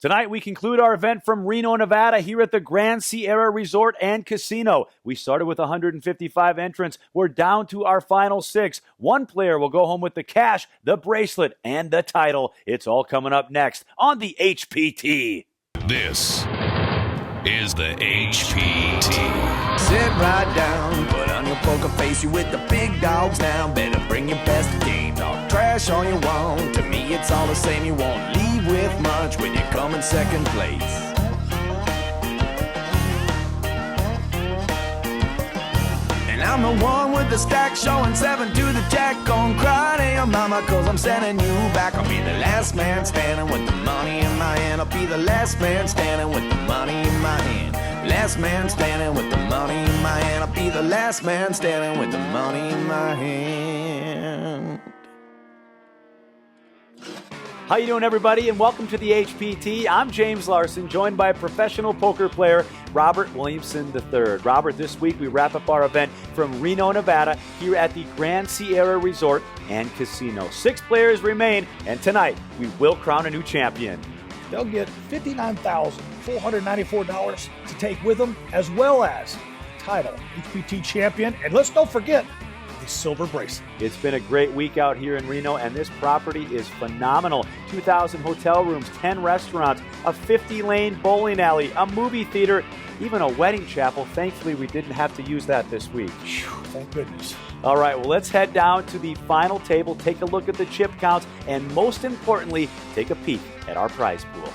Tonight, we conclude our event from Reno, Nevada, here at the Grand Sierra Resort and Casino. We started with 155 entrants. We're down to our final 6. One player will go home with the cash, the bracelet, and the title. It's all coming up next on the HPT. This is the HPT. Sit right down, put on your poker face. You with the big dogs now. Better bring your best game. Talk trash all you want. To me, it's all the same. You won't leave with much when you come in second place. And I'm the one with the stack showing 7 to the jack. Gonna cry to your mama, cause I'm sending you back. I'll be the last man standing with the money in my hand. I'll be the last man standing with the money in my hand. Last man standing with the money in my hand. I'll be the last man standing with the money in my hand. How you doing, everybody, and welcome to the HPT. I'm James Larson, joined by professional poker player Robert Williamson III. Robert, this week we wrap up our event from Reno, Nevada, here at the Grand Sierra Resort and Casino. 6 players remain, and tonight we will crown a new champion. They'll get $59,494 to take with them, as well as title, HPT champion, and let's don't forget the silver bracelet. It's been a great week out here in Reno, and this property is phenomenal. 2,000 hotel rooms, 10 restaurants, a 50-lane bowling alley, a movie theater, even a wedding chapel. Thankfully, we didn't have to use that this week. Thank goodness. All right, well, let's head down to the final table, take a look at the chip counts, and most importantly, take a peek at our prize pool.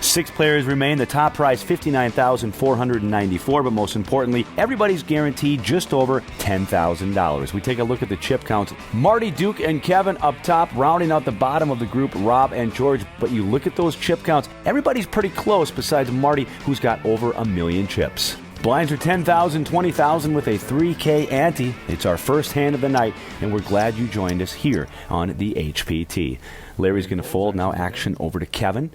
6 players remain. The top prize, $59,494, but most importantly, everybody's guaranteed just over $10,000. We take a look at the chip counts. Marty, Duke, and Kevin up top, rounding out the bottom of the group, Rob and George. But you look at those chip counts, everybody's pretty close besides Marty, who's got over 1 million chips. Blinds are 10,000, 20,000 with a $3K ante. It's our first hand of the night, and we're glad you joined us here on the HPT. Larry's going to fold. Now action over to Kevin.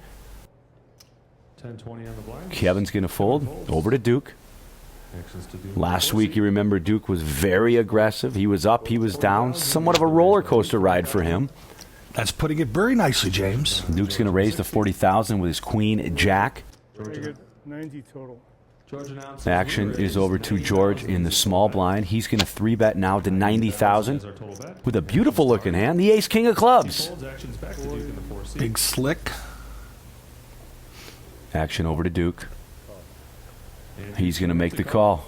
10-20 on the blind. Kevin's going to fold. Over to Duke. Last week, you remember, Duke was very aggressive. He was up, he was down. Somewhat of a roller coaster ride for him. That's putting it very nicely, James. Duke's going to raise to 40,000 with his queen jack. Very good. 90 total. Action is over to George in the small blind. He's going to 3-bet now to 90,000 with a beautiful looking hand, the ace king of clubs. Big slick. Action over to Duke. He's going to make the call.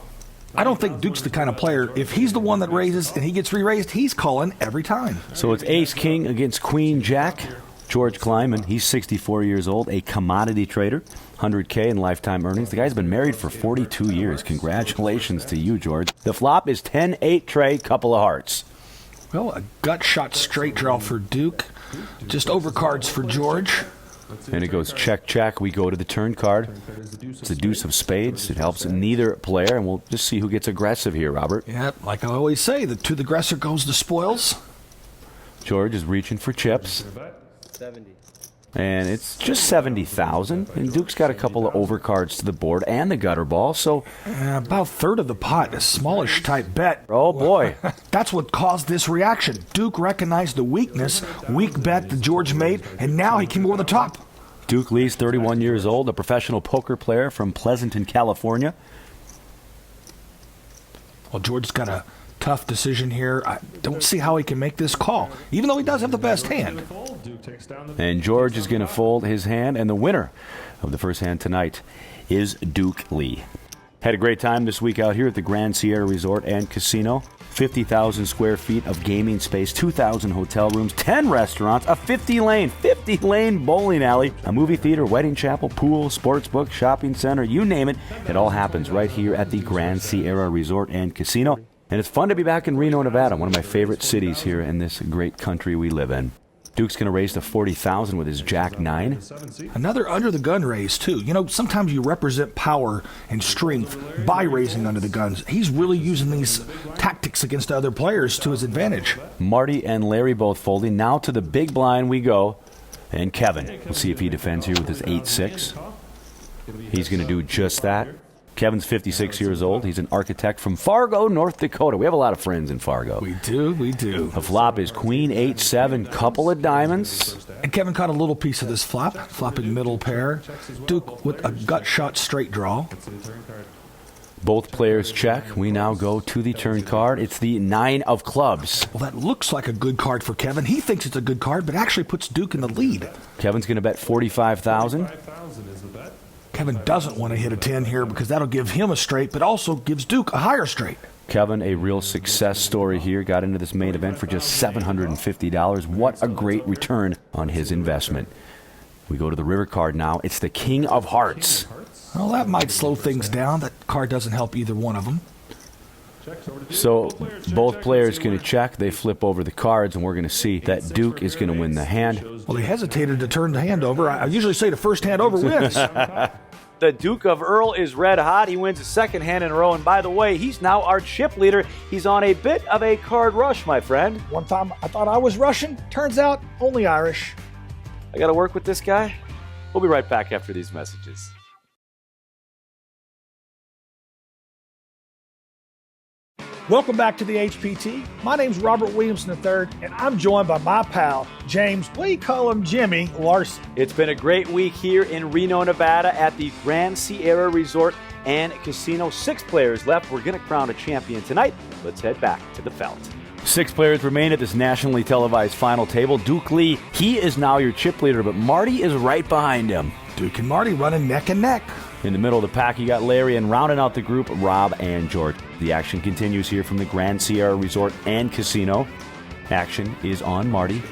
I don't think Duke's the kind of player, if he's the one that raises and he gets re-raised, he's calling every time. So it's ace king against queen jack. George Kleiman, he's 64 years old, a commodity trader, $100K in lifetime earnings. The guy's been married for 42 years. Congratulations to you, George. The flop is 10-8 trade, couple of hearts. Well, a gut shot straight draw for Duke. Just overcards for George. And it goes check, check. We go to the turn card. It's the deuce of spades. It helps neither player, and we'll just see who gets aggressive here, Robert. Yeah, like I always say, to the aggressor goes the spoils. George is reaching for chips. 70. And it's just 70,000. And Duke's got a couple of overcards to the board and the gutter ball, so... about a third of the pot, a smallish type bet. Oh, boy. That's what caused this reaction. Duke recognized the weakness, weak bet that George made, and now he came over the top. Duke Lee's 31 years old, a professional poker player from Pleasanton, California. Well, George's got a tough decision here. I don't see how he can make this call, even though he does have the best hand. And George is going to fold his hand, and the winner of the first hand tonight is Duke Lee. Had a great time this week out here at the Grand Sierra Resort and Casino. 50,000 square feet of gaming space, 2,000 hotel rooms, 10 restaurants, a 50-lane bowling alley, a movie theater, wedding chapel, pool, sports book, shopping center, you name it. It all happens right here at the Grand Sierra Resort and Casino. And it's fun to be back in Reno, Nevada, one of my favorite cities here in this great country we live in. Duke's going to raise to 40,000 with his jack 9. Another under the gun raise, too. You know, sometimes you represent power and strength by raising under the guns. He's really using these tactics against other players to his advantage. Marty and Larry both folding. Now to the big blind we go. And Kevin, we'll see if he defends here with his 8-6. He's going to do just that. Kevin's 56 years old. He's an architect from Fargo, North Dakota. We have a lot of friends in Fargo. We do, we do. The flop is Queen 8-7, couple of diamonds. And Kevin caught a little piece of this flop, flopping middle pair. Duke with a gut shot straight draw. Both players check. We now go to the turn card. It's the 9 of clubs. Well, that looks like a good card for Kevin. He thinks it's a good card, but actually puts Duke in the lead. Kevin's going to bet 45,000. 5,000 is the bet. Kevin doesn't want to hit a 10 here because that'll give him a straight, but also gives Duke a higher straight. Kevin, a real success story here. Got into this main event for just $750. What a great return on his investment. We go to the river card now. It's the King of Hearts. Well, that might slow things down. That card doesn't help either one of them. So both players going to check. They flip over the cards, and we're going to see that Duke is going to win the hand. Well, he hesitated to turn the hand over. I usually say the first hand over wins. The Duke of Earl is red hot. He wins a second hand in a row. And by the way, he's now our chip leader. He's on a bit of a card rush, my friend. One time I thought I was Russian. Turns out only Irish. I got to work with this guy. We'll be right back after these messages. Welcome back to the HPT. My name's Robert Williamson III, and I'm joined by my pal, James, we call him Jimmy Larson. It's been a great week here in Reno, Nevada at the Grand Sierra Resort and Casino. 6 players left. We're going to crown a champion tonight. Let's head back to the felt. 6 players remain at this nationally televised final table. Duke Lee, he is now your chip leader, but Marty is right behind him. Duke and Marty running neck and neck. In the middle of the pack, you got Larry, and rounding out the group, Rob and George. The action continues here from the Grand Sierra Resort and Casino. Action is on Marty.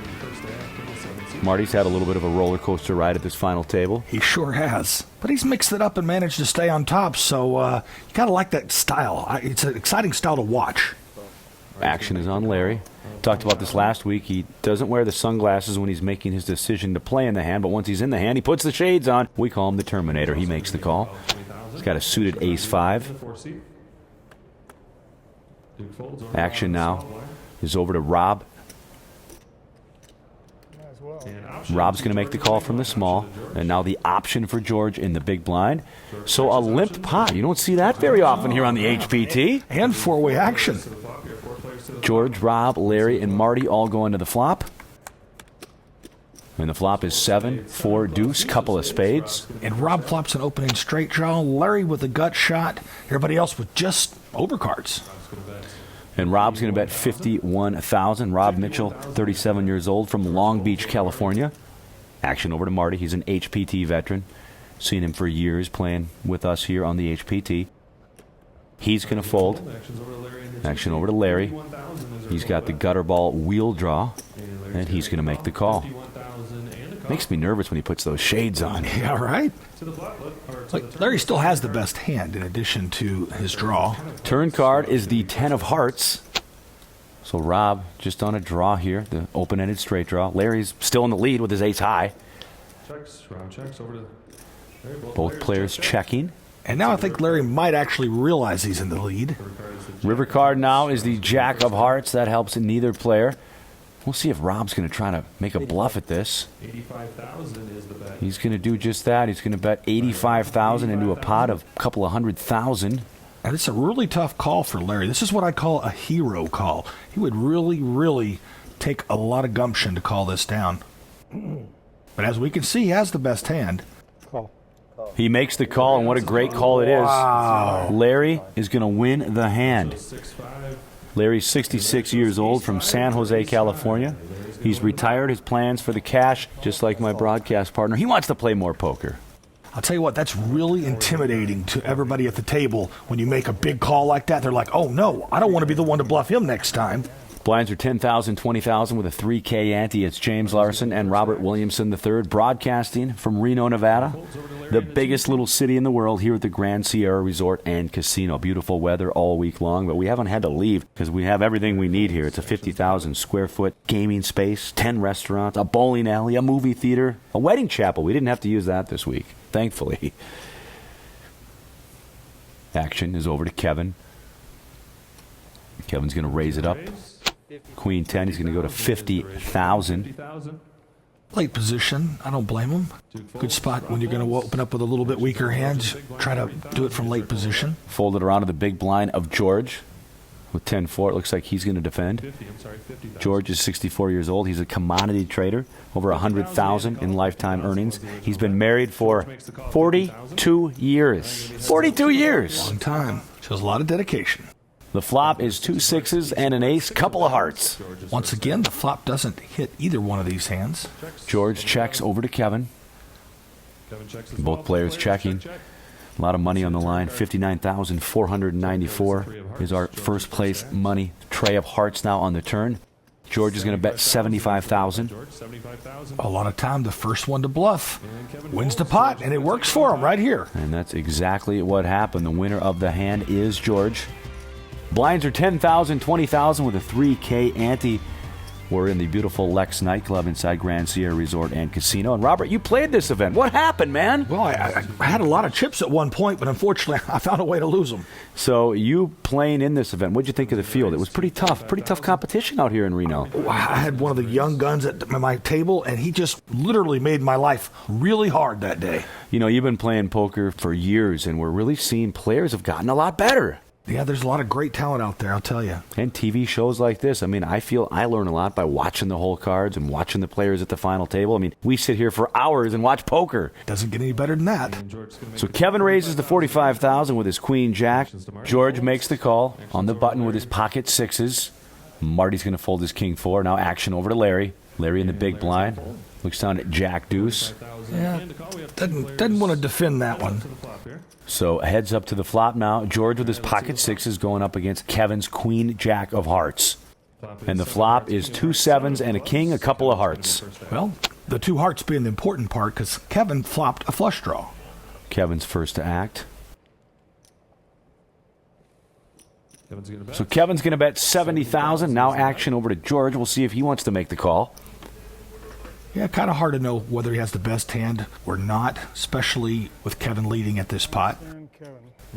Marty's had a little bit of a roller coaster ride at this final table. He sure has. But he's mixed it up and managed to stay on top, so you gotta like that style. It's an exciting style to watch. Action is on Larry. Talked about this last week. He doesn't wear the sunglasses when he's making his decision to play in the hand, but once he's in the hand, he puts the shades on. We call him the Terminator. He makes the call. He's got a suited ace-5. Action now is over to Rob. Rob's going to make the call from the small, and now the option for George in the big blind. So a limp pot. You don't see that very often here on the HPT. And four-way action. George, Rob, Larry, and Marty all go into the flop. And the flop is 7, 4, deuce, couple of spades. And Rob flops an opening straight draw. Larry with a gut shot. Everybody else with just overcards. And Rob's going to bet 51,000. Rob Mitchell, 37 years old, from Long Beach, California. Action over to Marty. He's an HPT veteran. Seen him for years playing with us here on the HPT. He's going to fold. Action over to Larry. He's got the gutter ball wheel draw, and he's going to make the call. Makes me nervous when he puts those shades on. Yeah, right? Like, Larry still has the best hand in addition to his draw. Turn card is the 10 of hearts. So Rob just on a draw here, the open-ended straight draw. Larry's still in the lead with his ace high. Both players checking. And now I think Larry might actually realize he's in the lead. River card now is the Jack of Hearts. That helps neither player. We'll see if Rob's going to try to make a bluff at this. 85,000 is the bet. He's going to do just that. He's going to bet 85,000 into a pot of a couple of 100,000. And it's a really tough call for Larry. This is what I call a hero call. He would really, really take a lot of gumption to call this down. But as we can see, he has the best hand. He makes the call, and what a great call it is. Wow. Larry is going to win the hand. Larry's 66 years old, from San Jose, California. He's retired his plans for the cash, just like my broadcast partner. He wants to play more poker. I'll tell you what, that's really intimidating to everybody at the table. When you make a big call like that, they're like, oh no, I don't want to be the one to bluff him next time. Blinds are 10,000, 20,000 with a 3K ante. It's James Larson and Robert Williamson III, broadcasting from Reno, Nevada, the biggest little city in the world, here at the Grand Sierra Resort and Casino. Beautiful weather all week long, but we haven't had to leave because we have everything we need here. It's a 50,000 square foot gaming space, 10 restaurants, a bowling alley, a movie theater, a wedding chapel. We didn't have to use that this week, thankfully. Action is over to Kevin. Kevin's going to raise it up. Queen 10, he's going to go to 50,000. Late position. I don't blame him. Good spot when you're going to open up with a little bit weaker hands. Try to do it from late position. Folded around to the big blind of George. With 10-4, it looks like he's going to defend. George is 64 years old. He's a commodity trader, over $100,000 in lifetime earnings. He's been married for 42 years. 42 years! Long time. Shows a lot of dedication. The flop is 2 sixes and an ace, couple of hearts. Once again, the flop doesn't hit either one of these hands. George checks over to Kevin. Both players checking. A lot of money on the line. $59,494 is our first place money. Tray of hearts now on the turn. George is going to bet $75,000. A lot of time. The first one to bluff wins the pot, and it works for him right here. And that's exactly what happened. The winner of the hand is George. Blinds are $10,000, $20,000 with a $3K ante. We're in the beautiful LEX Nightclub inside Grand Sierra Resort and Casino. And Robert, you played this event. What happened, man? Well, I had a lot of chips at one point, but unfortunately, I found a way to lose them. So you playing in this event, what'd you think of the field? It was pretty tough competition out here in Reno. I had one of the young guns at my table, and he just literally made my life really hard that day. You know, you've been playing poker for years, and we're really seeing players have gotten a lot better. Yeah, there's a lot of great talent out there, I'll tell you. And TV shows like this. I mean, I feel I learn a lot by watching the whole cards and watching the players at the final table. I mean, we sit here for hours and watch poker. Doesn't get any better than that. So Kevin raises the $45,000 with his queen jack. George makes the call on the button with his pocket sixes. Marty's going to fold his king four. Now action over to Larry. Larry in the big blind. Looks down at jack deuce. Yeah, doesn't want to defend that one. So heads up to the flop now. George with his pocket sixes going up against Kevin's queen jack of hearts. And the flop is 2 sevens and a king, a couple of hearts. Well, the 2 hearts being the important part because Kevin flopped a flush draw. Kevin's first to act. So Kevin's going to bet $70,000. Now action over to George. We'll see if he wants to make the call. Yeah, kind of hard to know whether he has the best hand or not, especially with Kevin leading at this pot.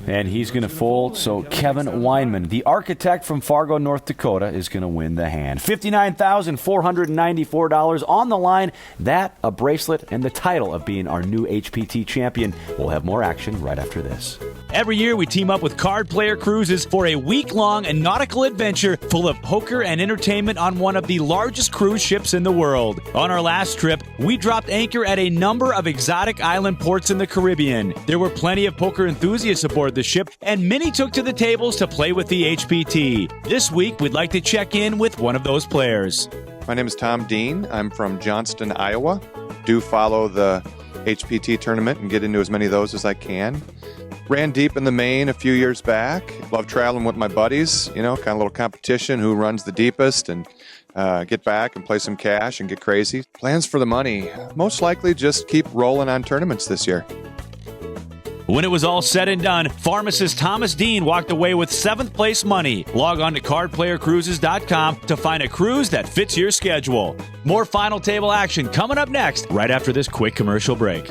And he's going to fold, so Kevin Weinman, the architect from Fargo, North Dakota, is going to win the hand. $59,494 on the line. That, a bracelet, and the title of being our new HPT champion. We'll have more action right after this. Every year, we team up with Card Player Cruises for a week-long nautical adventure full of poker and entertainment on one of the largest cruise ships in the world. On our last trip, we dropped anchor at a number of exotic island ports in the Caribbean. There were plenty of poker enthusiasts aboard the ship, and many took to the tables to play with the HPT. This week, we'd like to check in with one of those players. My name is Tom Dean. I'm from Johnston, Iowa. Do follow the HPT tournament and get into as many of those as I can. Ran deep in the main a few years back. Love traveling with my buddies, kind of a little competition, who runs the deepest, and get back and play some cash and get crazy. Plans for the money, most likely just keep rolling on tournaments this year. When it was all said and done, pharmacist Thomas Dean walked away with 7th place money. Log on to cardplayercruises.com to find a cruise that fits your schedule. More final table action coming up next, right after this quick commercial break.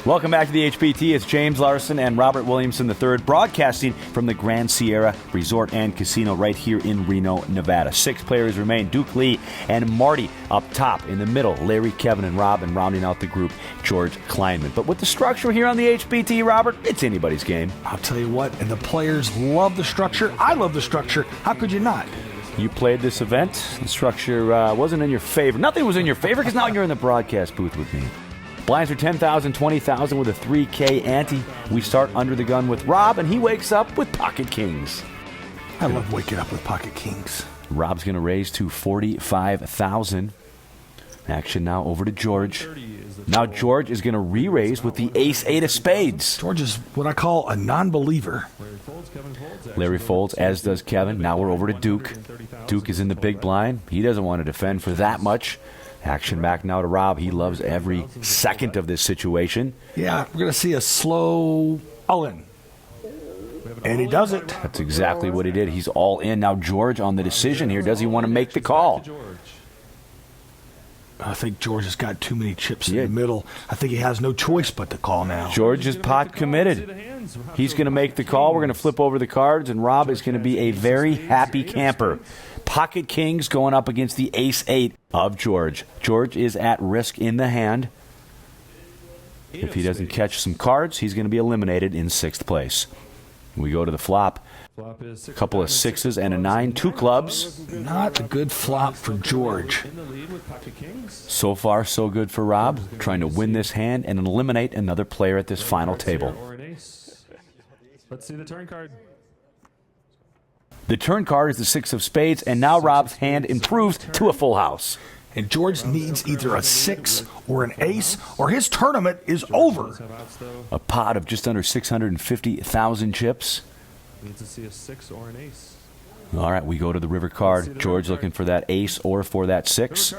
Welcome back to the HPT. It's James Larson and Robert Williamson III broadcasting from the Grand Sierra Resort and Casino right here in Reno, Nevada. 6 players remain. Duke Lee and Marty up top. In the middle, Larry, Kevin, and Rob, and rounding out the group, George Kleinman. But with the structure here on the HPT, Robert, it's anybody's game. I'll tell you what, and the players love the structure. I love the structure. How could you not? You played this event. The structure wasn't in your favor. Nothing was in your favor because now you're in the broadcast booth with me. Blinds are $10,000, $20,000 with a $3K ante. We start under the gun with Rob, and he wakes up with pocket kings. I love waking up with pocket kings. Rob's going to raise to $45,000. Action now over to George. Now George is going to re-raise with the ace-8 of spades. George is what I call a non-believer. Larry folds, as does Kevin. Now we're over to Duke. Duke is in the big blind. He doesn't want to defend for that much. Action back now to Rob. He loves every second of this situation. Yeah, we're going to see a slow all-in. And he does it. That's exactly what he did. He's all in. Now George on the decision here. Does he want to make the call? I think George has got too many chips in the middle. I think he has no choice but to call now. George is pot committed. He's going to make the call. We're going to flip over the cards, and Rob is going to be a very happy camper. Pocket kings going up against the ace-8 of George. George is at risk in the hand. If he doesn't catch some cards, he's going to be eliminated in 6th place. We go to the flop. A couple of 6s and a 9, 2 clubs. Not a good flop for George. So far, so good for Rob, trying to win this hand and eliminate another player at this final table. Let's see the turn card. The turn card is the 6 of spades, and now Rob's hand improves to a full house. And George needs either a 6 or an ace, or his tournament is over. A pot of just under 650,000 chips. Needs to see a 6 or an ace. All right, we go to the river card. George looking for that ace or for that 6.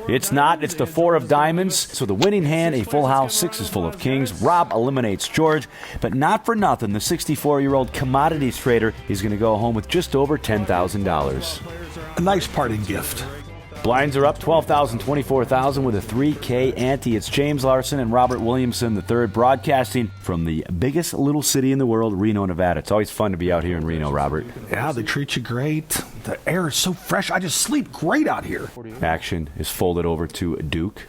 It's not. It's the 4 of diamonds. So the winning hand, a full house, 6 is full of kings. Rob eliminates George, but not for nothing. The 64-year-old commodities trader is going to go home with just over $10,000. A nice parting gift. Blinds are up 12,000, 24,000 with a 3K ante. It's James Larson and Robert Williamson III broadcasting from the biggest little city in the world, Reno, Nevada. It's always fun to be out here in Reno, Robert. Yeah, they treat you great. The air is so fresh. I just sleep great out here. Action is folded over to Duke.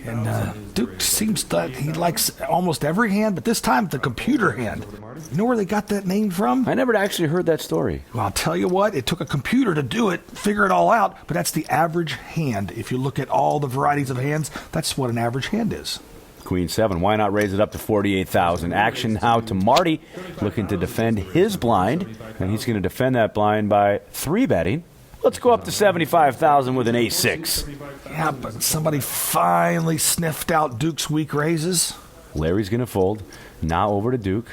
And Duke seems that he likes almost every hand, but this time the computer hand. You know where they got that name from? I never actually heard that story. Well, I'll tell you what, it took a computer to do it, figure it all out, but that's the average hand. If you look at all the varieties of hands, that's what an average hand is. Queen 7, why not raise it up to 48,000? Action now to Marty, looking to defend his blind, and he's going to defend that blind by 3-betting. Let's go up to 75,000 with an ace-6. Yeah, but somebody finally sniffed out Duke's weak raises. Larry's going to fold. Now over to Duke.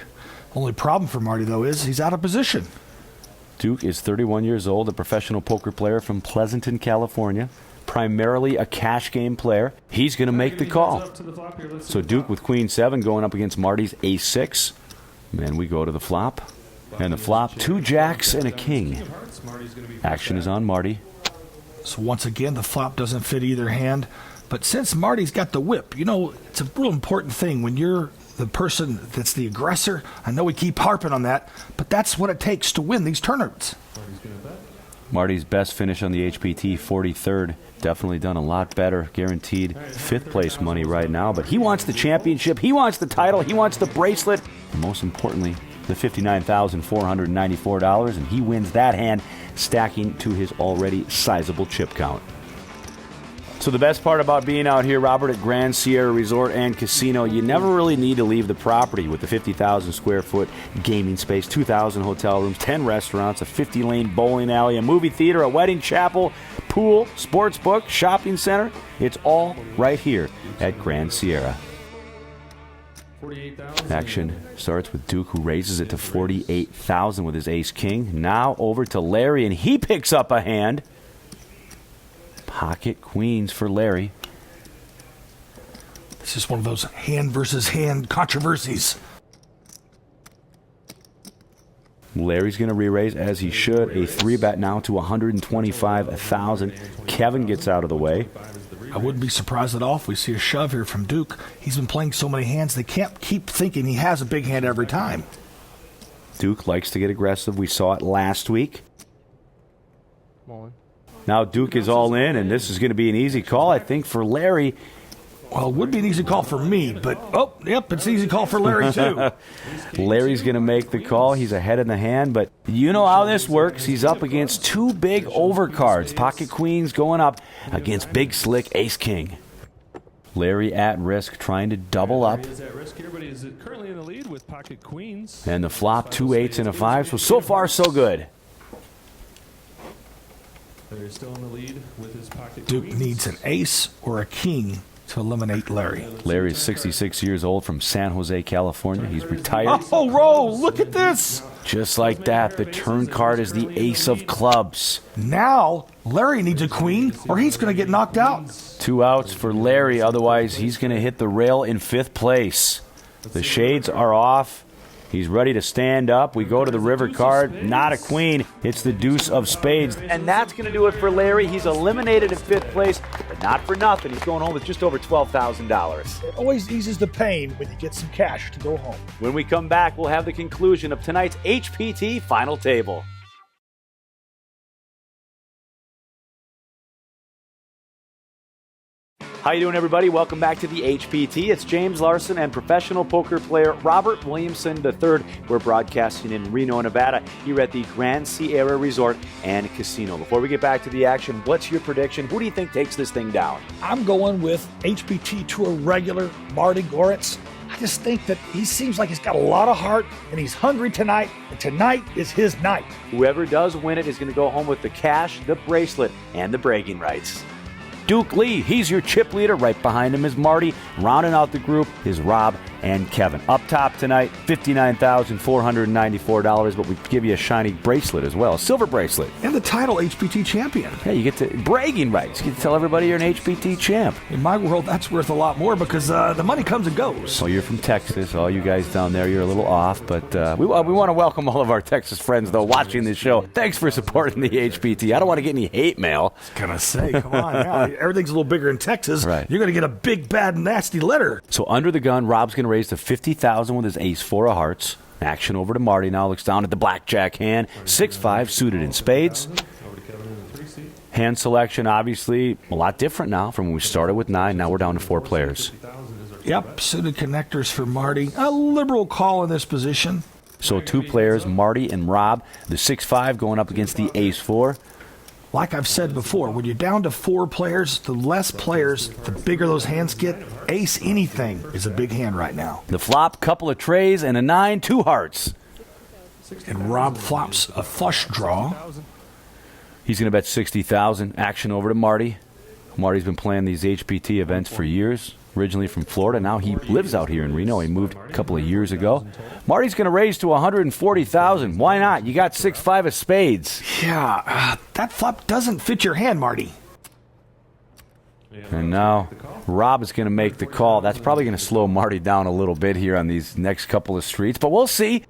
Only problem for Marty, though, is he's out of position. Duke is 31 years old, a professional poker player from Pleasanton, California. Primarily a cash game player. He's going to make the call. So Duke with Queen 7 going up against Marty's ace-6. Then we go to the flop. And the flop, 2 jacks and a king. Action is on Marty. So once again, the flop doesn't fit either hand. But since Marty's got the whip, you know, it's a real important thing when you're the person that's the aggressor. I know we keep harping on that, but that's what it takes to win these tournaments. Marty's best finish on the HPT, 43rd. Definitely done a lot better. Guaranteed 5th place money right now. But he wants the championship. He wants the title. He wants the bracelet. And most importantly, the $59,494, and he wins that hand, stacking to his already sizable chip count. So the best part about being out here, Robert, at Grand Sierra Resort and Casino, you never really need to leave the property with the 50,000 square foot gaming space, 2,000 hotel rooms, 10 restaurants, a 50-lane bowling alley, a movie theater, a wedding chapel, pool, sports book, shopping center. It's all right here at Grand Sierra. Action starts with Duke, who raises it to 48,000 with his ace-king. Now over to Larry, and he picks up a hand. Pocket queens for Larry. This is one of those hand versus hand controversies. Larry's going to re-raise, as he should. A 3-bet now to 125,000. Kevin gets out of the way. I wouldn't be surprised at all if we see a shove here from Duke. He's been playing so many hands, they can't keep thinking he has a big hand every time. Duke likes to get aggressive. We saw it last week. Now Duke is all in, and this is going to be an easy call, I think, for Larry. Well, it would be an easy call for me, but, oh, yep, it's an easy call for Larry, too. Larry's going to make the call. He's ahead in the hand, but you know how this works. He's up against 2 big overcards. Pocket queens going up against big slick ace-king. Larry at risk, trying to double up. Is at risk here, but he's currently in the lead with pocket queens. And the flop, 2 8s and a 5. So far, so good. Larry's still in the lead with his pocket Duke queens. needs an ace or a king to eliminate Larry. Larry is 66 years old from San Jose, California. He's retired. Oh, roll! Look at this! Just like that, the turn card is the ace of clubs. Now, Larry needs a queen, or he's going to get knocked out. 2 outs for Larry, otherwise he's going to hit the rail in 5th place. The shades are off. He's ready to stand up. We go to the river card. Not a queen. It's the deuce of spades. And that's going to do it for Larry. He's eliminated in 5th place. But Not for nothing, he's going home with just over $12,000. It always eases the pain when you get some cash to go home. When we come back, we'll have the conclusion of tonight's HPT Final Table. How you doing, everybody? Welcome back to the HPT. It's James Larson and professional poker player Robert Williamson III. We're broadcasting in Reno, Nevada, here at the Grand Sierra Resort and Casino. Before we get back to the action, what's your prediction? Who do you think takes this thing down? I'm going with HPT Tour regular Marty Goritz. I just think that he seems like he's got a lot of heart and he's hungry tonight, and tonight is his night. Whoever does win it is going to go home with the cash, the bracelet, and the bragging rights. Duke Lee, he's your chip leader. Right behind him is Marty. Rounding out the group is Rob and Kevin. Up top tonight, $59,494, but we give you a shiny bracelet as well, a silver bracelet. And the title HPT champion. Hey, you get to bragging rights. You get to tell everybody you're an HPT champ. In my world, that's worth a lot more because the money comes and goes. So you're from Texas. All you guys down there, you're a little off, but we want to welcome all of our Texas friends, though, watching this show. Thanks for supporting the HPT. I don't want to get any hate mail. Can I say, come on now. Everything's a little bigger in Texas. Right. You're going to get a big, bad, nasty letter. So under the gun, Rob's going to raise to $50,000 with his ace-4 of hearts. Action over to Marty now. Looks down at the blackjack hand. 6-5 suited in spades. Hand selection, obviously, a lot different now from when we started with 9. Now we're down to 4 players. Yep, suited connectors for Marty. A liberal call in this position. So 2 players, Marty and Rob. The 6-5 going up against the ace-4. Like I've said before, when you're down to 4 players, the less players, the bigger those hands get. Ace anything is a big hand right now. The flop, couple of trays, and a 9, 2 hearts. And Rob flops a flush draw. He's going to bet $60,000. Action over to Marty. Marty's been playing these HPT events for years. Originally from Florida. Now he lives out here in Reno. He moved a couple of years ago. Marty's going to raise to $140,000. Why not? You got 6-5 of spades. Yeah, that flop doesn't fit your hand, Marty. And now Rob is going to make the call. That's probably going to slow Marty down a little bit here on these next couple of streets, but we'll see.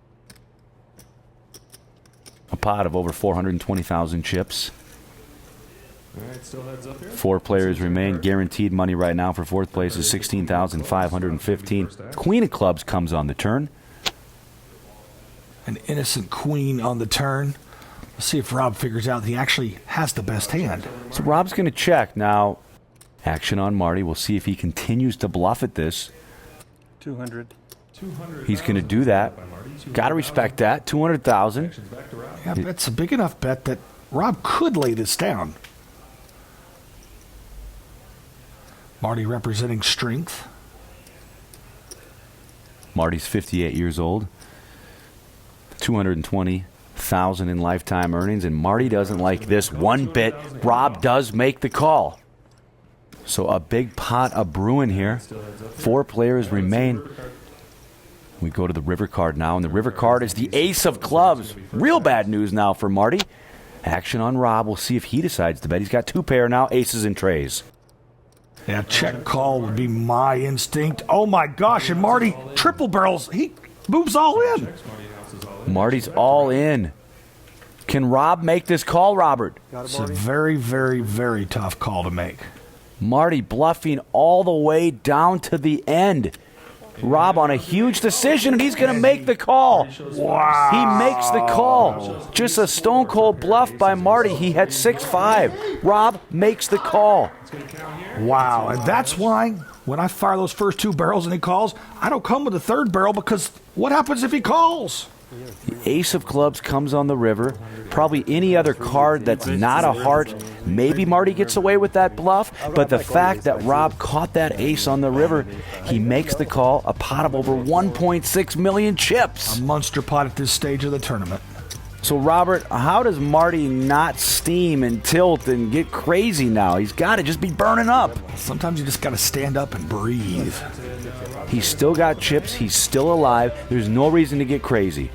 A pot of over 420,000 chips. 4 players remain. Guaranteed money right now for 4th place is $16,515. Queen of clubs comes on the turn. An innocent queen on the turn. Let's see if Rob figures out he actually has the best hand. So Rob's going to check. Now, action on Marty. We'll see if he continues to bluff at this. 200. He's going to do that. Got to respect that. 200,000. Yeah, that's a big enough bet that Rob could lay this down. Marty representing strength. Marty's 58 years old. 220,000 in lifetime earnings, and Marty doesn't like this one bit. Rob does make the call. So a big pot of brewing here. 4 players remain. We go to the river card now, and the river card is the ace of clubs. Real bad news now for Marty. Action on Rob. We'll see if he decides to bet. He's got 2 pair now, aces and trays. Yeah, check call would be my instinct. Oh my gosh, and Marty triple barrels. He moves all in. Marty's all in. Can Rob make this call, Robert? It's a very, very, very tough call to make. Marty bluffing all the way down to the end. Rob on a huge decision, and he's going to make the call. Wow. He makes the call. Just a stone-cold bluff by Marty. He had 6-5. Rob makes the call. Wow, and that's why when I fire those first 2 barrels and he calls, I don't come with a 3rd barrel because what happens if he calls? The ace of clubs comes on the river. Probably any other card that's not a heart. Maybe Marty gets away with that bluff, but the fact that Rob caught that ace on the river, he makes the call. A pot of over 1.6 million chips. A monster pot at this stage of the tournament. So, Robert, how does Marty not steam and tilt and get crazy now? He's got to just be burning up. Sometimes you just got to stand up and breathe. He's still got chips. He's still alive. There's no reason to get crazy.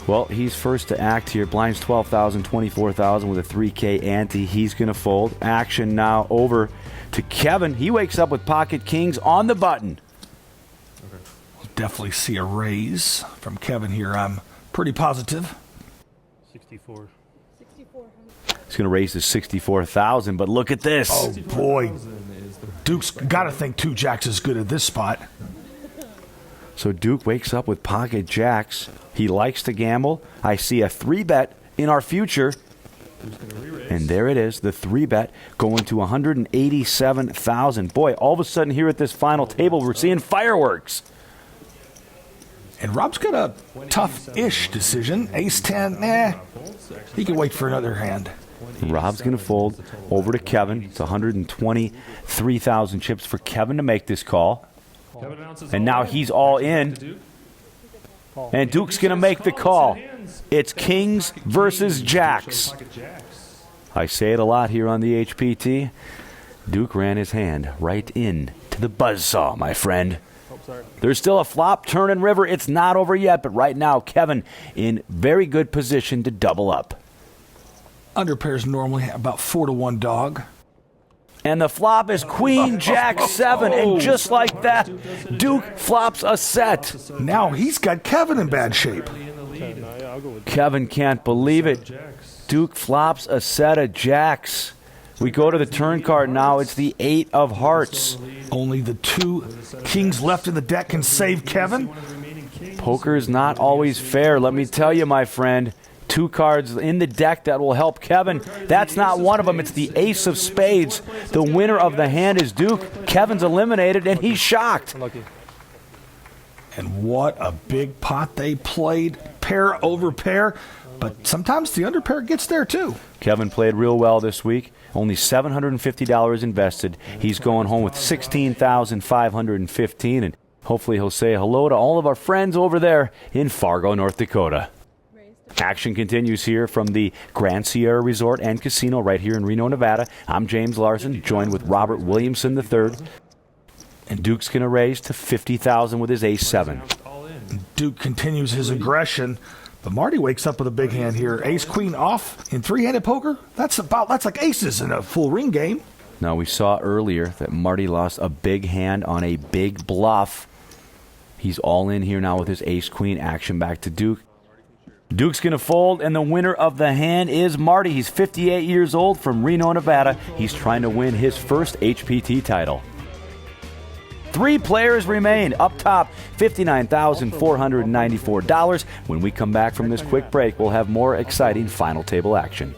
Well, he's first to act here. Blinds 12,000, 24,000 with a 3K ante. He's going to fold. Action now over to Kevin. He wakes up with pocket kings on the button. We'll definitely see a raise from Kevin here. I'm pretty positive. 64. He's going to raise to 64,000, but look at this. Oh, boy. Duke's got to think 2 jacks is good at this spot. So Duke wakes up with pocket jacks. He likes to gamble. I see a 3-bet in our future. And there it is, the 3-bet going to 187,000. Boy, all of a sudden here at this final table, we're seeing fireworks. And Rob's got a tough-ish decision. Ace-10, nah. He can wait for another hand. Rob's going to fold over to Kevin. It's 123,000 chips for Kevin to make this call. And now he's all in. And Duke's going to make the call. It's kings versus jacks. I say it a lot here on the HPT. Duke ran his hand right in to the buzzsaw, my friend. There's still a flop, turn, and river. It's not over yet, but right now, Kevin in very good position to double up. Underpairs normally about 4-1 dog. And the flop is Queen Jack 7, and just like that, Duke flops a set. Now he's got Kevin in bad shape. Kevin can't believe it. Duke flops a set of jacks. We go to the turn card now. It's the 8 of hearts. Only the 2 kings left in the deck can save Kevin. Poker is not always fair, let me tell you, my friend. 2 cards in the deck that will help Kevin. That's not one of them. It's the ace of spades. The winner of the hand is Duke. Kevin's eliminated, and he's shocked. And what a big pot they played. Pair over pair. But sometimes the underpair gets there, too. Kevin played real well this week. Only $750 invested. He's going home with $16,515, and hopefully he'll say hello to all of our friends over there in Fargo, North Dakota. Action continues here from the Grand Sierra Resort and Casino right here in Reno, Nevada. I'm James Larson, joined with Robert Williamson III. And Duke's going to raise to $50,000 with his ace-7. Duke continues his aggression, but Marty wakes up with a big hand here. Ace-queen off in 3-handed poker? That's like aces in a full ring game. Now, we saw earlier that Marty lost a big hand on a big bluff. He's all in here now with his ace-queen. Action back to Duke. Duke's going to fold, and the winner of the hand is Marty. He's 58 years old from Reno, Nevada. He's trying to win his first HPT title. 3 players remain. Up top, $59,494. When we come back from this quick break, we'll have more exciting final table action.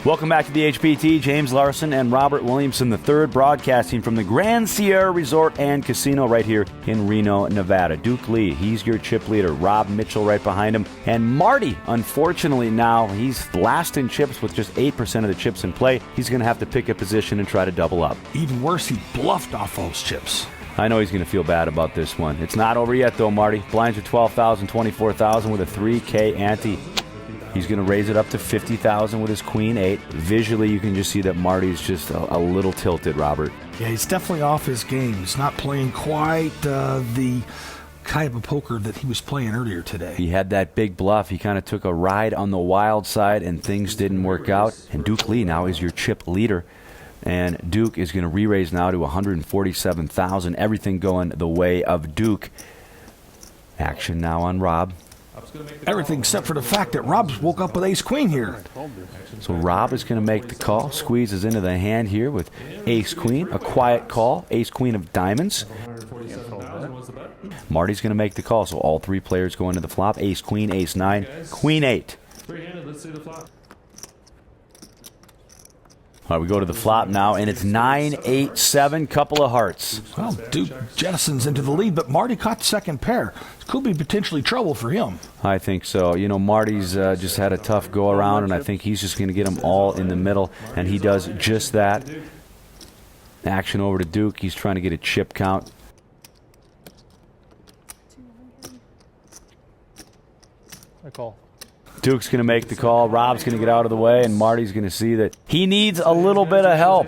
Welcome back to the HPT. James Larson and Robert Williamson III broadcasting from the Grand Sierra Resort and Casino right here in Reno, Nevada. Duke Lee, he's your chip leader. Rob Mitchell right behind him. And Marty, unfortunately now, he's last in chips with just 8% of the chips in play. He's going to have to pick a position and try to double up. Even worse, he bluffed off those chips. I know he's going to feel bad about this one. It's not over yet, though, Marty. Blinds are 12,000, 24,000 with a 3K ante. He's going to raise it up to 50,000 with his queen 8. Visually, you can just see that Marty's just a little tilted, Robert. Yeah, he's definitely off his game. He's not playing quite the type of poker that he was playing earlier today. He had that big bluff. He kind of took a ride on the wild side, and things didn't work out. And Duke Lee now is your chip leader. And Duke is going to re-raise now to 147,000. Everything going the way of Duke. Action now on Rob. Everything except for the fact that Rob's woke up with ace-queen here. So Rob is going to make the call. Squeezes into the hand here with ace-queen. A quiet call. Ace-queen of diamonds. Marty's going to make the call. So all 3 players go into the flop. Ace-queen, ace-9, queen 8. All right, we go to the flop now, and it's 9-8-7, couple of hearts. Well, Duke jettisons into the lead, but Marty caught the second pair. Could be potentially trouble for him. I think so. You know, Marty's just had a tough go around, and I think he's just going to get them all in the middle, and he does just that. Action over to Duke. He's trying to get a chip count. I call. Duke's going to make the call. Rob's going to get out of the way, and Marty's going to see that he needs a little bit of help.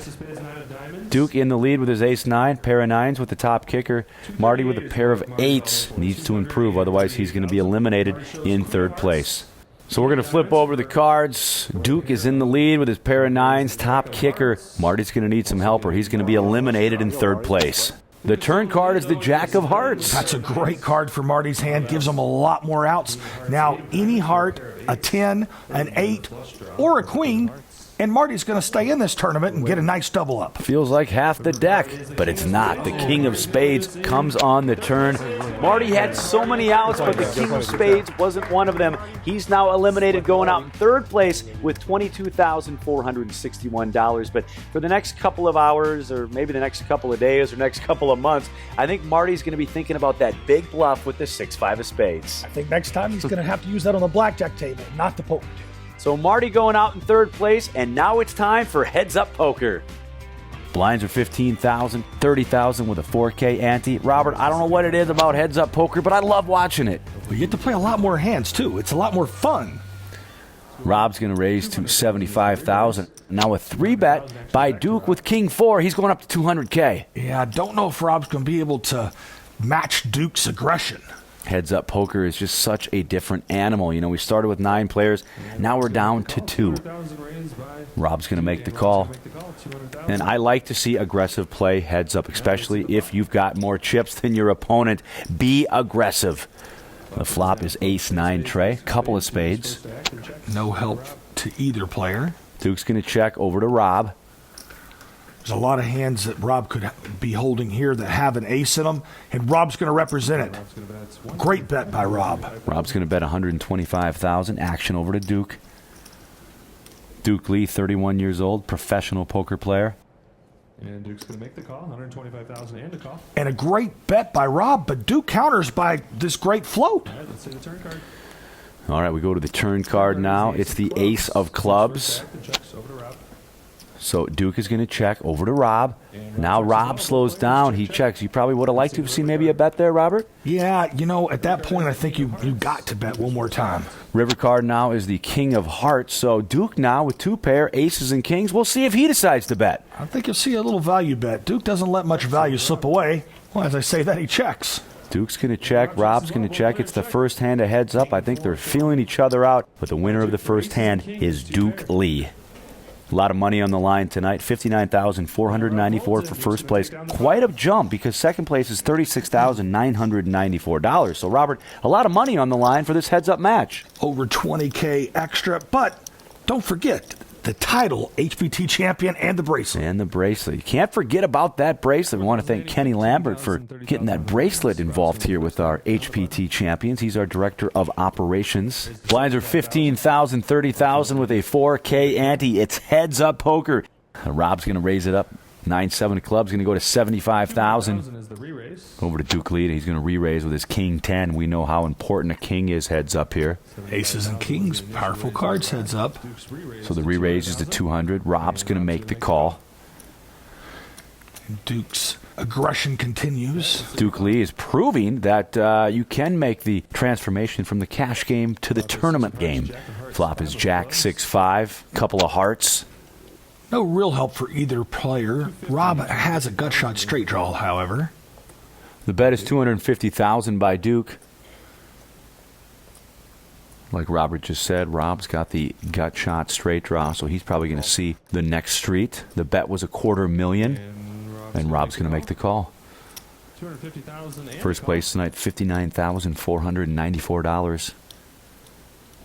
Duke in the lead with his ace-9, pair of 9s with the top kicker. Marty with a pair of 8s. Needs to improve, otherwise he's going to be eliminated in 3rd place. So we're going to flip over the cards. Duke is in the lead with his pair of 9s, top kicker. Marty's going to need some help or he's going to be eliminated in 3rd place. The turn card is the Jack of Hearts. That's a great card for Marty's hand. Gives him a lot more outs. Now, any heart, a 10, an 8, or a queen, and Marty's going to stay in this tournament and get a nice double up. Feels like half the deck, but it's not. The King of Spades comes on the turn. Marty had so many outs, but the King of Spades wasn't one of them. He's now eliminated, going out in third place with $22,461. But for the next couple of hours, or maybe the next couple of days, or next couple of months, I think Marty's going to be thinking about that big bluff with the 6-5 of spades. I think next time he's going to have to use that on the blackjack table, not the poker table. So Marty going out in third place, and now it's time for heads-up poker. Blinds are 15,000, 30,000 with a 4K ante. Robert, I don't know what it is about heads-up poker, but I love watching it. You get to play a lot more hands, too. It's a lot more fun. Rob's going to raise to 75,000. Now a 3-bet by Duke with King 4. He's going up to 200K. Yeah, I don't know if Rob's going to be able to match Duke's aggression. Heads-up poker is just such a different animal. You know, we started with 9 players. Now we're down to 2. Rob's going to make the call. And I like to see aggressive play heads-up, especially if you've got more chips than your opponent. Be aggressive. The flop is ace-9 tray. Couple of spades. No help to either player. Duke's going to check over to Rob. There's a lot of hands that Rob could be holding here that have an ace in them, and Rob's going to represent it. Great bet by Rob. Rob's going to bet 125,000. Action over to Duke. Duke Lee, 31 years old, professional poker player. And Duke's going to make the call, 125,000 and a call. And a great bet by Rob, but Duke counters by this great float. All right, let's see the turn card. All right, we go to the turn card now. It's the ace of clubs. So Duke is going to check over to Rob. Now Rob slows down. He checks. You probably would have liked to have seen maybe a bet there, Robert? Yeah, you know, at that point, I think you got to bet one more time. River card now is the King of Hearts. So Duke now with 2 pair, aces and kings. We'll see if he decides to bet. I think you'll see a little value bet. Duke doesn't let much value slip away. Well, as I say that, he checks. Duke's going to check. Rob's going to check. It's the first hand, a heads up. I think they're feeling each other out. But the winner of the first hand is Duke Lee. A lot of money on the line tonight, $59,494 for first place. Quite a jump because second place is $36,994. So, Robert, a lot of money on the line for this heads-up match. Over $20K extra, but don't forget the title, HPT champion, and the bracelet. And the bracelet. You can't forget about that bracelet. We want to thank Kenny Lambert for getting that bracelet involved here with our HPT champions. He's our director of operations. Blinds are 15,000, 30,000 with a 4K ante. It's heads up poker. Rob's going to raise it up. 9-7 club's going to go to 75,000. Over to Duke Lee. He's going to re-raise with his King 10. We know how important a king is heads up here. Aces and kings, powerful cards heads up. So the re-raise is to 200. Rob's going to make the call. Duke's aggression continues. Duke Lee is proving that you can make the transformation from the cash game to the tournament game. Flop is Jack 6-5, couple of hearts. No real help for either player. Rob has a gut shot straight draw, however. The bet is $250,000 by Duke. Like Robert just said, Rob's got the gut shot straight draw, so he's probably going to see the next street. The bet was $250,000, and Rob's going to make the call. First place tonight, $59,494.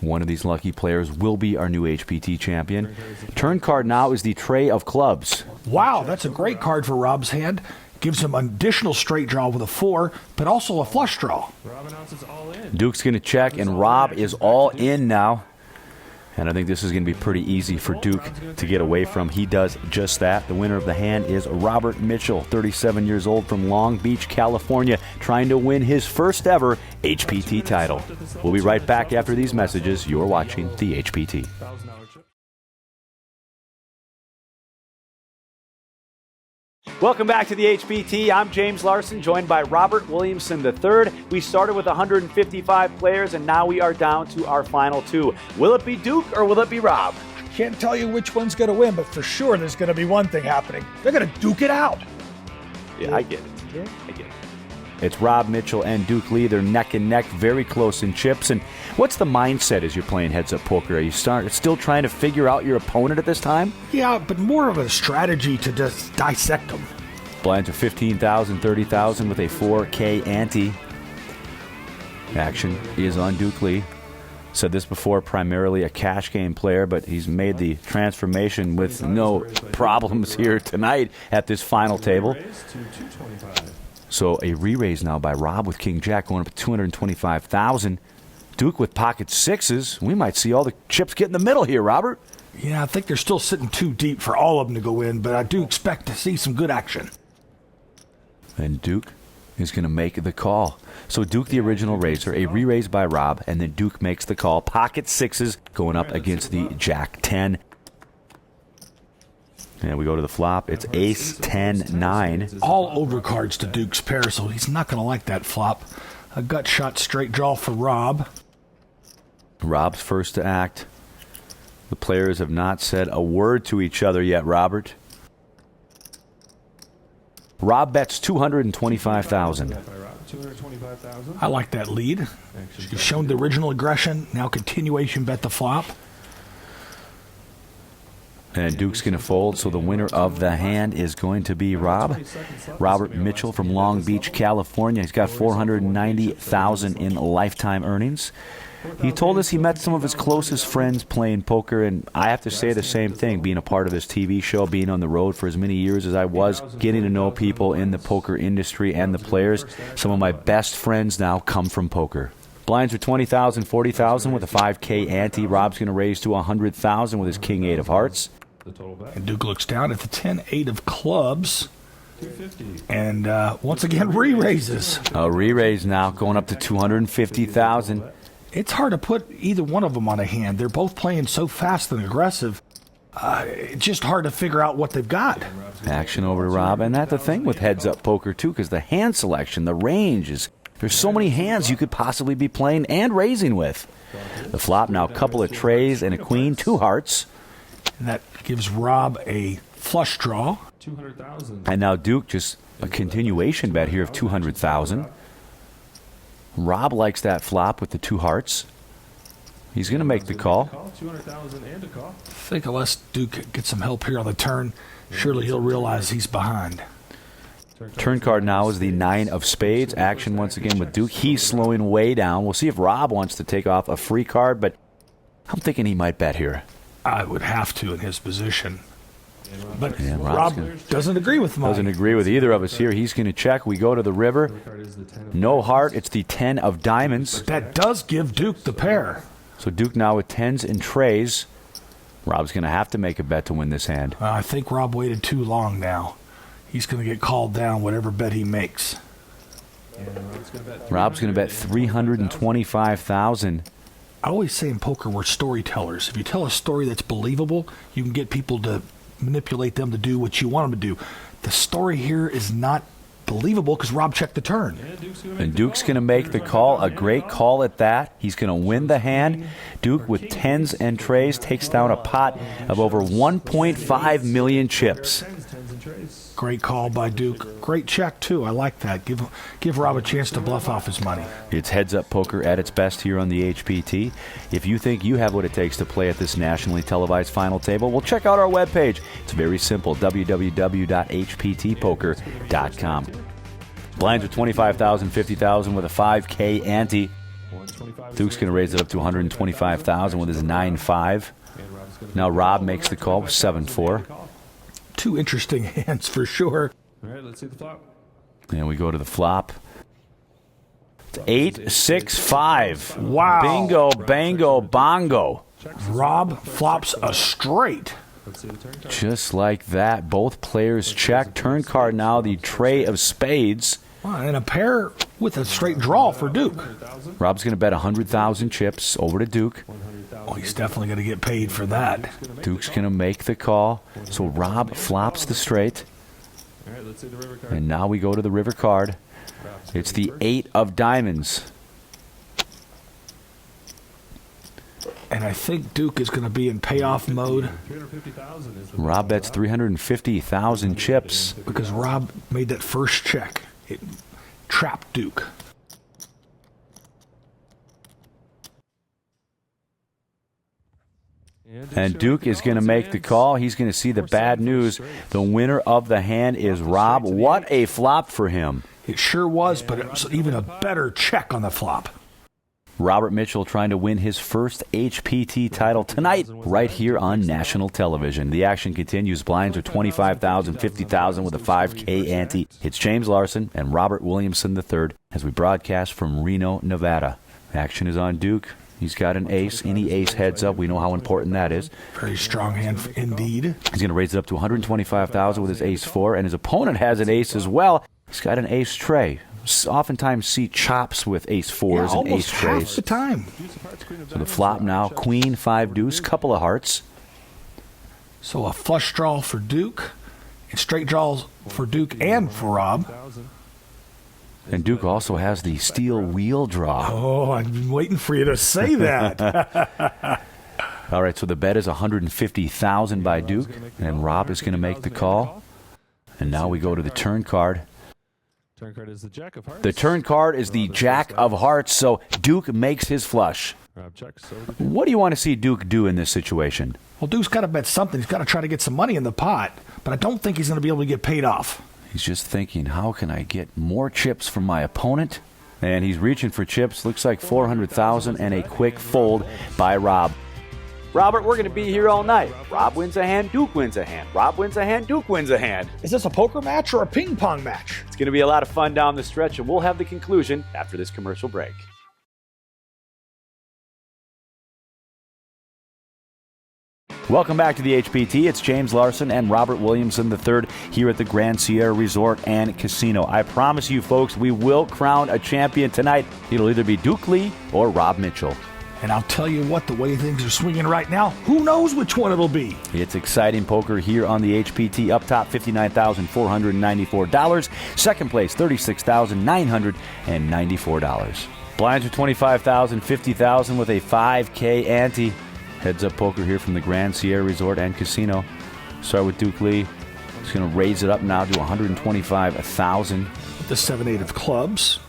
One of these lucky players will be our new HPT champion. Turn card now is the Tray of Clubs. Wow, that's a great card for Rob's hand. Gives him an additional straight draw with a 4, but also a flush draw. Duke's going to check, and Rob is all in now. And I think this is going to be pretty easy for Duke to get away from. He does just that. The winner of the hand is Robert Mitchell, 37 years old from Long Beach, California, trying to win his first ever HPT title. We'll be right back after these messages. You're watching the HPT. Welcome back to the HPT. I'm James Larson, joined by Robert Williamson III. We started with 155 players, and now we are down to our final 2. Will it be Duke or will it be Rob? Can't tell you which one's going to win, but for sure there's going to be one thing happening. They're going to duke it out. Yeah, I get it. I get it. It's Rob Mitchell and Duke Lee. They're neck and neck, very close in chips. And what's the mindset as you're playing heads-up poker? Are you still trying to figure out your opponent at this time? Yeah, but more of a strategy to just dissect them. Blinds are 15,000, 30,000 with a 4K ante. Action is on Duke Lee. Said this before, primarily a cash game player, but he's made the transformation with no problems here tonight at this final table. So a re-raise now by Rob with King Jack going up to 225,000. Duke with pocket sixes. We might see all the chips get in the middle here, Robert. Yeah, I think they're still sitting too deep for all of them to go in, but I do expect to see some good action. And Duke is going to make the call. So Duke, the original raiser, a re-raise by Rob, and then Duke makes the call. Pocket sixes going up against the Jack 10. And we go to the flop. It's Ace 10 9. All overcards to Duke's pair, so he's not going to like that flop. A gut shot straight draw for Rob. Rob's first to act. The players have not said a word to each other yet, Robert. Rob bets 225,000. I like that lead. He's shown the original aggression. Now continuation bet the flop. And Duke's going to fold, so the winner of the hand is going to be Rob. Robert Mitchell from Long Beach, California. He's got 490,000 in lifetime earnings. He told us he met some of his closest friends playing poker, and I have to say the same thing, being a part of this TV show, being on the road for as many years as I was, getting to know people in the poker industry and the players. Some of my best friends now come from poker. Blinds are 20,000, 40,000 with a 5K ante. Rob's going to raise to 100,000 with his King 8 of hearts. And Duke looks down at the 10-8 of clubs. And once again, re-raises. A re-raise now, going up to 250,000. It's hard to put either one of them on a hand. They're both playing so fast and aggressive. It's just hard to figure out what they've got. Action over to Rob. And that's the thing with heads-up poker, too, because the hand selection, the range is... There's so many hands you could possibly be playing and raising with. The flop now, a couple of trays and a queen, 2 hearts. And that gives Rob a flush draw. 200,000. And now Duke just a continuation bet here of 200,000. Rob likes that flop with the 2 hearts. He's going to make the call. 200,000 and a call. I think unless Duke gets some help here on the turn, surely he'll realize he's behind. Turn card now is the 9 of spades. Action once again with Duke. He's slowing way down. We'll see if Rob wants to take off a free card, but I'm thinking he might bet here. I would have to in his position. But Yeah, Rob doesn't agree with mine. Doesn't agree with either of us here. He's going to check. We go to the river. No heart. It's the 10 of diamonds. That does give Duke the pair. So Duke now with 10s and trays. Rob's going to have to make a bet to win this hand. I think Rob waited too long now. He's going to get called down whatever bet he makes. Rob's going to bet 325,000. I always say in poker we're storytellers. If you tell a story that's believable, you can get people to manipulate them to do what you want them to do. The story here is not believable because Rob checked the turn. And Duke's going to make the call, a great call at that. He's going to win the hand. Duke with 10s and trays takes down a pot of over 1.5 million chips. Great call by Duke. Great check, too. I like that. Give Rob a chance to bluff off his money. It's heads-up poker at its best here on the HPT. If you think you have what it takes to play at this nationally televised final table, well, check out our webpage. It's very simple, www.hptpoker.com. Blinds are 25,000, 50,000 with a 5K ante. Duke's going to raise it up to 125,000 with his 9-5. Now Rob makes the call with 7-4. 2 interesting hands for sure. All right, let's see the flop. And we go to the flop. It's 8-6-5. Wow. Bingo, bango, bongo. Rob flops a straight. Let's see the turn card. Just like that. Both players check. Turn card now, the tray of spades. Wow, and a pair with a straight draw for Duke. Rob's going to bet 100,000 chips over to Duke. Oh, he's definitely going to get paid for that. Duke's going to make the call. So Rob flops the straight. All right, let's see the river card. And now we go to the river card. It's the 8 of diamonds. And I think Duke is going to be in payoff mode 350,000 is the Rob bets 350,000 chips. because Rob made that first check. It trapped Duke. And Duke is going to make the call. He's going to see the bad news. The winner of the hand is Rob. What a flop for him. It sure was, but it was even a better check on the flop. Robert Mitchell trying to win his first HPT title tonight right here on national television. The action continues. Blinds are $25,000, $50,000 with a $5K ante. It's James Larson and Robert Williamson III as we broadcast from Reno, Nevada. Action is on Duke. He's got an ace. Any ace heads up. We know how important that is. Very strong hand indeed. He's going to raise it up to $125,000 with his ace-4, and his opponent has an ace as well. He's got an ace-tray. Oftentimes see chops with ace-4s and almost ace-trays. half the time. So the flop now, queen, 5 deuce, couple of hearts. So a flush draw for Duke, and straight draws for Duke and for Rob. And Duke also has the steel wheel draw. Oh, I've been waiting for you to say that. All right, so the bet is $150,000 by Duke, and Rob is going to make the call. And now we go to the turn card. Turn card is the Jack of Hearts. The turn card is the Jack of Hearts, so Duke makes his flush. Rob checks. What do you want to see Duke do in this situation? Well, Duke's got to bet something. He's got to try to get some money in the pot, but I don't think he's going to be able to get paid off. He's just thinking, how can I get more chips from my opponent? And he's reaching for chips. Looks like $400,000 and a quick fold by Rob. Robert, we're going to be here all night. Rob wins a hand, Duke wins a hand. Rob wins a hand, Duke wins a hand. Is this a poker match or a ping pong match? It's going to be a lot of fun down the stretch, and we'll have the conclusion after this commercial break. Welcome back to the HPT. It's James Larson and Robert Williamson III here at the Grand Sierra Resort and Casino. I promise you, folks, we will crown a champion tonight. It'll either be Duke Lee or Rob Mitchell. And I'll tell you what, the way things are swinging right now, who knows which one it'll be. It's exciting poker here on the HPT. Up top, $59,494. Second place, $36,994. Blinds are $25,000, $50,000 with a $5K ante. Heads up poker here from the Grand Sierra Resort and Casino. Start with Duke Lee. He's going to raise it up now to $125,000. With the 7-8 of clubs.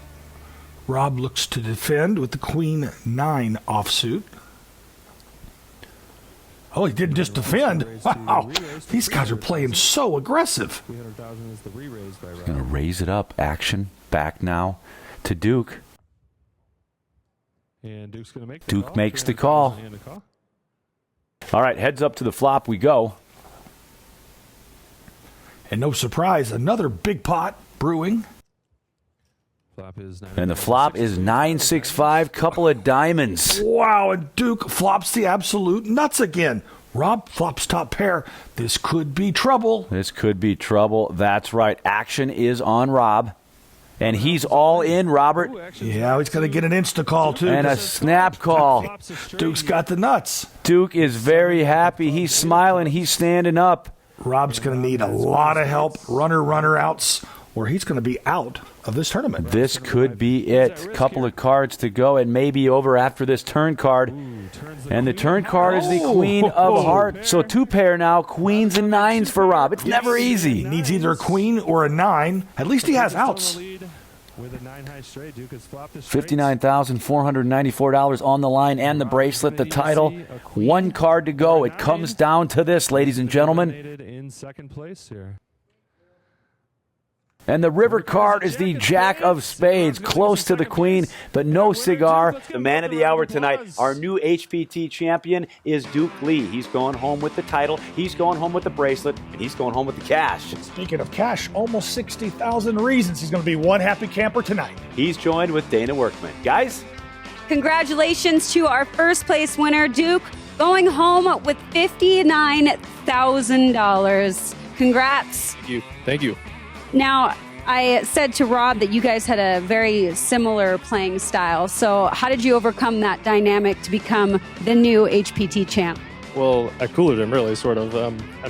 Rob looks to defend with the Queen 9 offsuit. Oh, he didn't just defend. Wow, these guys are playing so aggressive. He's going to raise it up. Action back now to Duke. And Duke's going to make Duke makes the call. All right, heads up to the flop we go. And no surprise, another big pot brewing. And the flop is 9-6-5, couple of diamonds. Wow, and Duke flops the absolute nuts again. Rob flops top pair. This could be trouble. This could be trouble. That's right. Action is on Rob. And he's all in, Robert. Yeah, he's going to get an insta-call, too. And a snap call. Duke's got the nuts. Duke is very happy. He's smiling. He's standing up. Rob's going to need a lot of help, runner outs, or he's going to be out of this tournament. This could be it. Couple of cards to go. It may be over after this turn card. And the turn card is the Queen of Hearts. So 2 pair now, queens and 9s for Rob. It's never easy. He needs either a queen or a 9. At least he has outs. $59,494 on the line and the bracelet, the title. 1 card to go. It comes down to this, ladies and gentlemen. In second place here. And the river card is the Jack of Spades, close to the Queen, but no cigar. The man of the hour tonight, our new HPT champion, is Duke Lee. He's going home with the title, he's going home with the bracelet, and he's going home with the cash. Speaking of cash, almost 60,000 reasons he's going to be one happy camper tonight. He's joined with Dana Workman. Guys? Congratulations to our first place winner, Duke, going home with $59,000. Congrats. Thank you. Now, I said to Rob that you guys had a very similar playing style. So how did you overcome that dynamic to become the new HPT champ? Well, I coolered him, really, sort of.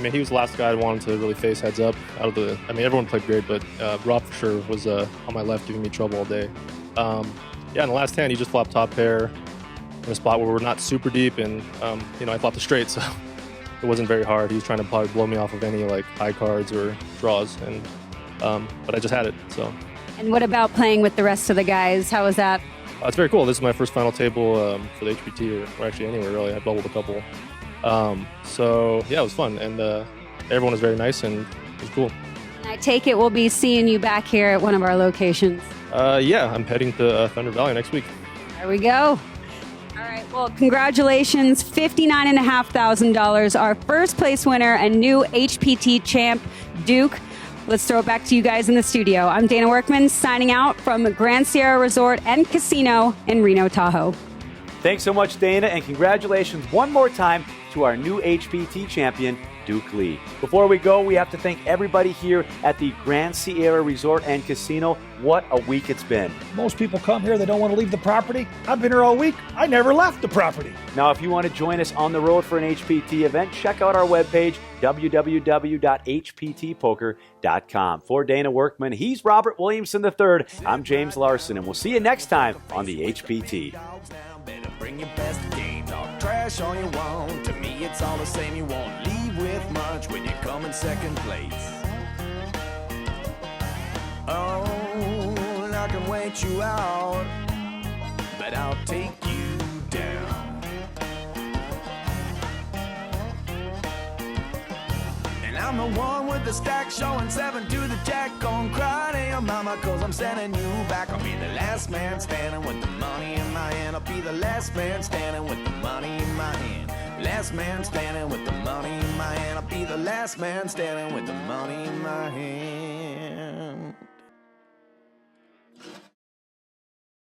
He was the last guy I wanted to really face heads up. Everyone played great, but Rob for sure was on my left giving me trouble all day. In the last hand, he just flopped top pair in a spot where we're not super deep, and, I flopped a straight, so it wasn't very hard. He was trying to probably blow me off of any, high cards or draws, but I just had it, so. And what about playing with the rest of the guys? How was that? It's very cool. This is my first final table for the HPT, or actually anywhere really. I bubbled a couple. So yeah, it was fun, and everyone was very nice, and it was cool. And I take it we'll be seeing you back here at one of our locations. Yeah, I'm heading to Thunder Valley next week. There we go. All right, well, congratulations, $59,500. Our first place winner and new HPT champ, Duke. Let's throw it back to you guys in the studio. I'm Dana Workman signing out from Grand Sierra Resort and Casino in Reno, Tahoe. Thanks so much, Dana, and congratulations one more time to our new HPT champion, Duke Lee. Before we go, we have to thank everybody here at the Grand Sierra Resort and Casino. What a week it's been. Most people come here, they don't want to leave the property. I've been here all week. I never left the property. Now, if you want to join us on the road for an HPT event, check out our webpage, www.hptpoker.com. For Dana Workman, he's Robert Williamson III. I'm James Larson, and we'll see you next time on the HPT. Better bring your best game. Talk trash all you want. To me, it's all the same. You won't leave with much when you come in second place. Oh, I can wait you out, but I'll take you down. And I'm the one with the stack showing 7 to the jack. Gonna cry to your mama, cause I'm sending you back. I'll be the last man standing with the money in my hand. I'll be the last man standing with the money in my hand. Last man standing with the money in my hand. I'll be the last man standing with the money in my hand.